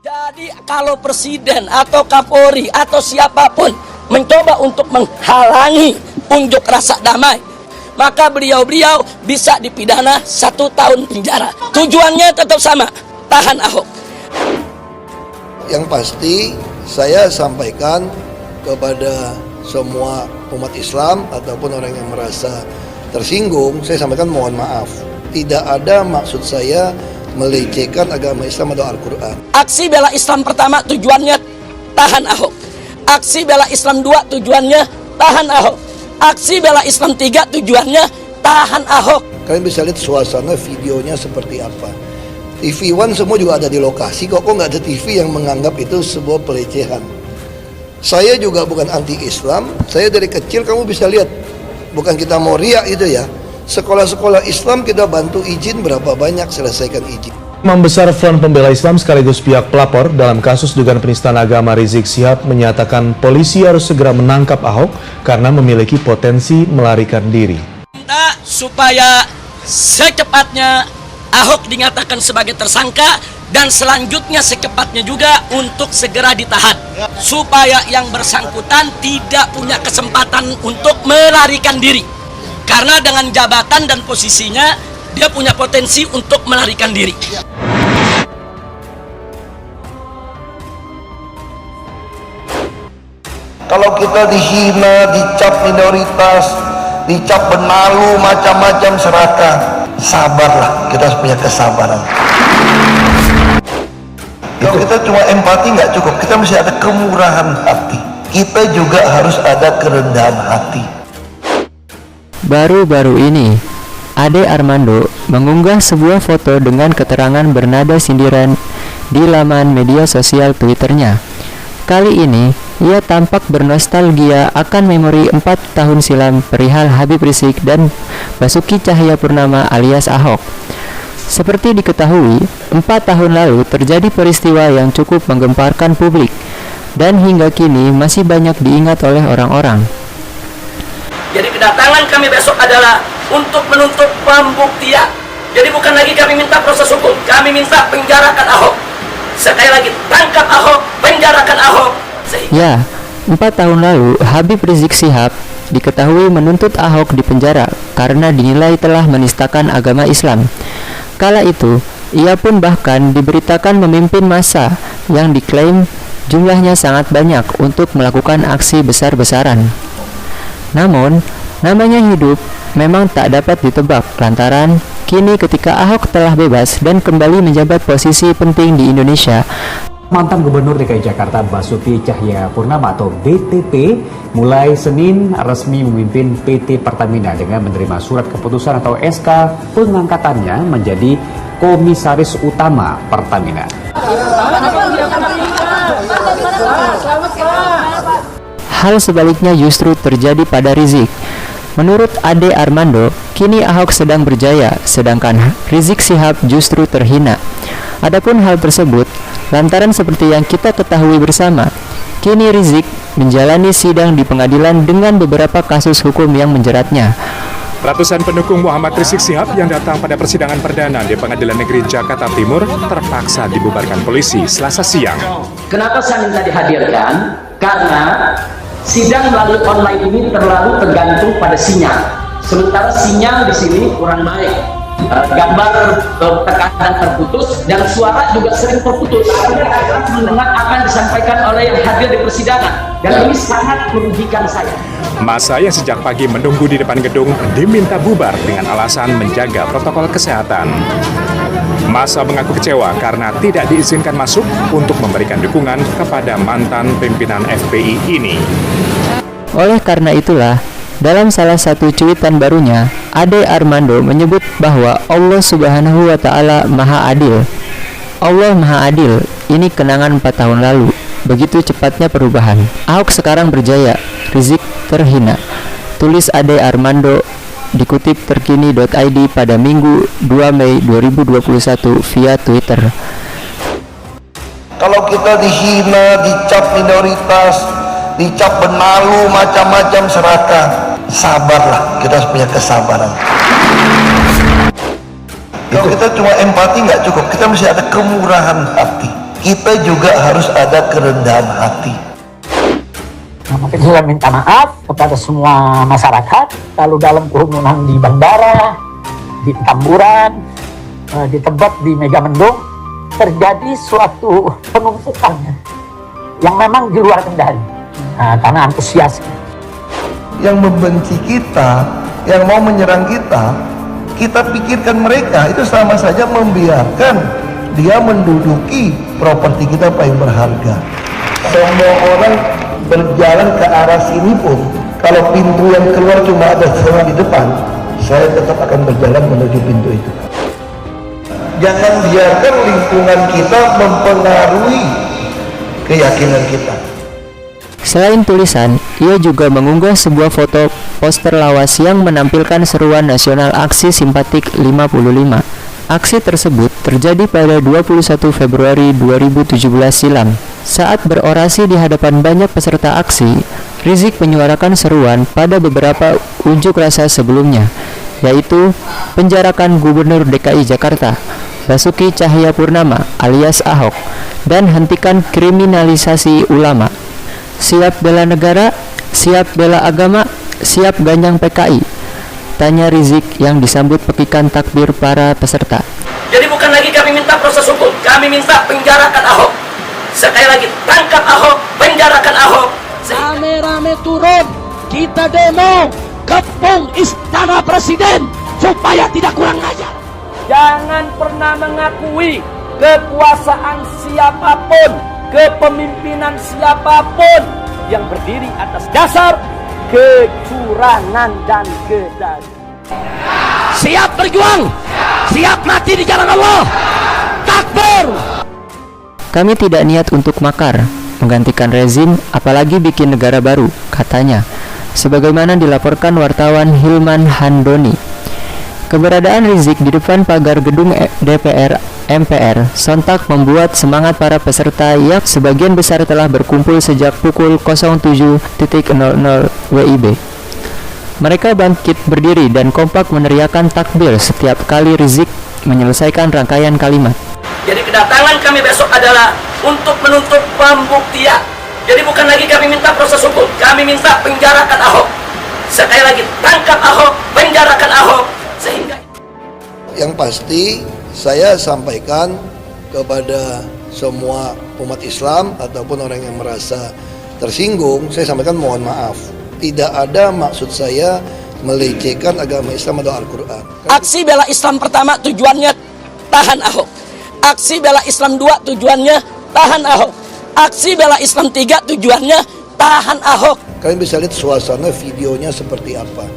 Jadi kalau presiden atau Kapolri atau siapapun mencoba untuk menghalangi unjuk rasa damai, maka beliau-beliau bisa dipidana 1 tahun penjara. Tujuannya tetap sama, tahan Ahok. Yang pasti saya sampaikan kepada semua umat Islam ataupun orang yang merasa tersinggung, saya sampaikan mohon maaf. Tidak ada maksud saya melecehkan agama Islam atau Al-Quran. Aksi bela Islam pertama tujuannya tahan Ahok. Aksi bela Islam 2 tujuannya tahan Ahok. Aksi bela Islam 3 tujuannya tahan Ahok. Kalian bisa lihat suasana videonya seperti apa. TV One semua juga ada di lokasi, kok nggak ada TV yang menganggap itu sebuah pelecehan. Saya juga bukan anti-Islam, saya dari kecil kamu bisa lihat, bukan kita mau riak itu ya. Sekolah-sekolah Islam kita bantu izin berapa banyak, selesaikan izin. Imam Besar Front Pembela Islam sekaligus pihak pelapor dalam kasus dugaan penistaan agama Rizik Syihab menyatakan polisi harus segera menangkap Ahok karena memiliki potensi melarikan diri. Minta supaya secepatnya Ahok dinyatakan sebagai tersangka dan selanjutnya secepatnya juga untuk segera ditahan supaya yang bersangkutan tidak punya kesempatan untuk melarikan diri. Karena dengan jabatan dan posisinya, dia punya potensi untuk melarikan diri. Kalau kita dihina, dicap minoritas, dicap benalu, macam-macam serakah, sabarlah, kita harus punya kesabaran. Kalau kita cuma empati nggak cukup, kita mesti ada kemurahan hati. Kita juga harus ada kerendahan hati. Baru-baru ini, Ade Armando mengunggah sebuah foto dengan keterangan bernada sindiran di laman media sosial Twitternya. Kali ini, ia tampak bernostalgia akan memori 4 tahun silam perihal Habib Rizik dan Basuki Cahayapurnama alias Ahok. Seperti diketahui, 4 tahun lalu terjadi peristiwa yang cukup menggemparkan publik dan hingga kini masih banyak diingat oleh orang-orang. Jadi kedatangan kami besok adalah untuk menuntut pembuktian. Jadi bukan lagi kami minta proses hukum, kami minta penjarakan Ahok. Sekali lagi, tangkap Ahok, penjarakan Ahok. Ya, 4 tahun lalu Habib Rizik Syihab diketahui menuntut Ahok di penjara karena dinilai telah menistakan agama Islam. Kala itu, ia pun bahkan diberitakan memimpin massa yang diklaim jumlahnya sangat banyak untuk melakukan aksi besar-besaran. Namun, namanya hidup memang tak dapat ditebak lantaran kini ketika Ahok telah bebas dan kembali menjabat posisi penting di Indonesia, mantan Gubernur DKI Jakarta Basuki Cahayapurnama atau BTP mulai Senin resmi memimpin PT Pertamina dengan menerima surat keputusan atau SK pengangkatannya menjadi Komisaris Utama Pertamina. Hal sebaliknya justru terjadi pada Rizik. Menurut Ade Armando, kini Ahok sedang berjaya, sedangkan Rizik Syihab justru terhina. Adapun hal tersebut, lantaran seperti yang kita ketahui bersama, kini Rizik menjalani sidang di pengadilan dengan beberapa kasus hukum yang menjeratnya. Ratusan pendukung Muhammad Rizik Syihab yang datang pada persidangan perdana di Pengadilan Negeri Jakarta Timur terpaksa dibubarkan polisi Selasa siang. Kenapa saya minta dihadirkan? Karena sidang melalui online ini terlalu tergantung pada sinyal. Sementara sinyal di sini kurang baik. Gambar terkadang terputus dan suara juga sering terputus. Kita mendengar apa yang disampaikan oleh yang hadir di persidangan dan ini sangat merugikan saya. Massa yang sejak pagi menunggu di depan gedung diminta bubar dengan alasan menjaga protokol kesehatan. Massa mengaku kecewa karena tidak diizinkan masuk untuk memberikan dukungan kepada mantan pimpinan FPI ini. Oleh karena itulah, dalam salah satu cuitan barunya, Ade Armando menyebut bahwa Allah Subhanahu wa Ta'ala Maha Adil. Allah Maha Adil, ini kenangan 4 tahun lalu. Begitu cepatnya perubahan. Ahok sekarang berjaya, Rizik terhina. Tulis Ade Armando dikutip terkini.id pada Minggu 2 Mei 2021 via Twitter. Kalau kita dihina, dicap minoritas, dicap benalu, macam-macam serakah, sabarlah, kita harus punya kesabaran. Kalau kita cuma empati nggak cukup, kita mesti ada kemurahan hati. kita juga harus ada kerendahan hati. Mungkin saya minta maaf kepada semua masyarakat kalau dalam kerumunan di bandara, di Petamburan, di Tebet, di Megamendung terjadi suatu penumpukan yang memang di luar kendali karena antusias. Yang membenci kita, yang mau menyerang kita, kita pikirkan mereka itu sama saja membiarkan dia menduduki properti kita paling berharga. Semua orang berjalan ke arah sini pun, kalau pintu yang keluar cuma ada setengah di depan, saya tetap akan berjalan menuju pintu itu. Jangan biarkan lingkungan kita mempengaruhi keyakinan kita. Selain tulisan, ia juga mengunggah sebuah foto poster lawas yang menampilkan seruan nasional aksi simpatik 55. Aksi tersebut terjadi pada 21 Februari 2017 silam. Saat berorasi di hadapan banyak peserta aksi, Rizik menyuarakan seruan pada beberapa unjuk rasa sebelumnya, yaitu penjarakan Gubernur DKI Jakarta, Basuki Cahayapurnama alias Ahok, dan hentikan kriminalisasi ulama. Siap bela negara, siap bela agama, siap ganyang PKI, tanya Rizik yang disambut pekikan takbir para peserta. Jadi bukan lagi kami minta proses hukum, kami minta penjarakan Ahok. Sekali lagi, tangkap Ahok, penjarakan Ahok. Rame-rame turun, kita demo, kepung istana presiden supaya tidak kurang ajar. Jangan pernah mengakui kekuasaan siapapun, kepemimpinan siapapun yang berdiri atas dasar kecurangan dan kedagingan. Siap berjuang, siap mati di jalan Allah. Takbir. Kami tidak niat untuk makar, menggantikan rezim, apalagi bikin negara baru, katanya. Sebagaimana dilaporkan wartawan Hilman Handoni. Keberadaan Rizik di depan pagar gedung DPR MPR sontak membuat semangat para peserta yang sebagian besar telah berkumpul sejak pukul 07.00 WIB. Mereka bangkit berdiri dan kompak meneriakkan takbir setiap kali Rizik menyelesaikan rangkaian kalimat. Jadi kedatangan kami besok adalah untuk menuntut pembuktian. Jadi bukan lagi kami minta proses hukum, kami minta penjarakan Ahok. Sekali lagi, tangkap Ahok, penjarakan Ahok. Sehingga yang pasti saya sampaikan kepada semua umat Islam ataupun orang yang merasa tersinggung, saya sampaikan mohon maaf. Tidak ada maksud saya melecehkan agama Islam atau Al-Quran. aksi bela Islam pertama tujuannya tahan Ahok. Aksi bela Islam 2 tujuannya tahan Ahok. Aksi bela Islam 3 tujuannya tahan Ahok. Kalian bisa lihat suasana videonya seperti apa.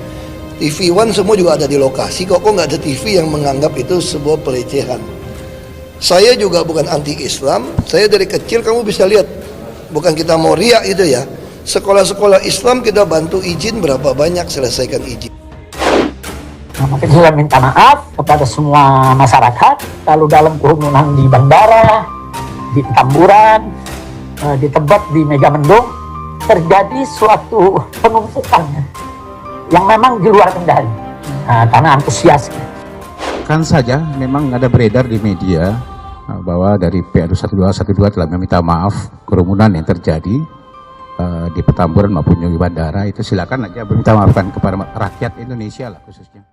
TV One semua juga ada di lokasi, kok nggak ada TV yang menganggap itu sebuah pelecehan. Saya juga bukan anti-Islam, saya dari kecil kamu bisa lihat, bukan kita mau riak itu ya. Sekolah-sekolah Islam kita bantu izin berapa banyak, selesaikan izin. Mungkin saya minta maaf kepada semua masyarakat kalau dalam kerumunan di bandara, di Petamburan, di Tebet, di Megamendung terjadi suatu penumpukan yang memang di luar kendali karena antusias. Kan saja memang ada beredar di media bahwa dari PA1212 telah meminta maaf kerumunan yang terjadi di Petamburan maupun di bandara. Itu silakan aja meminta maafkan kepada rakyat Indonesia lah khususnya.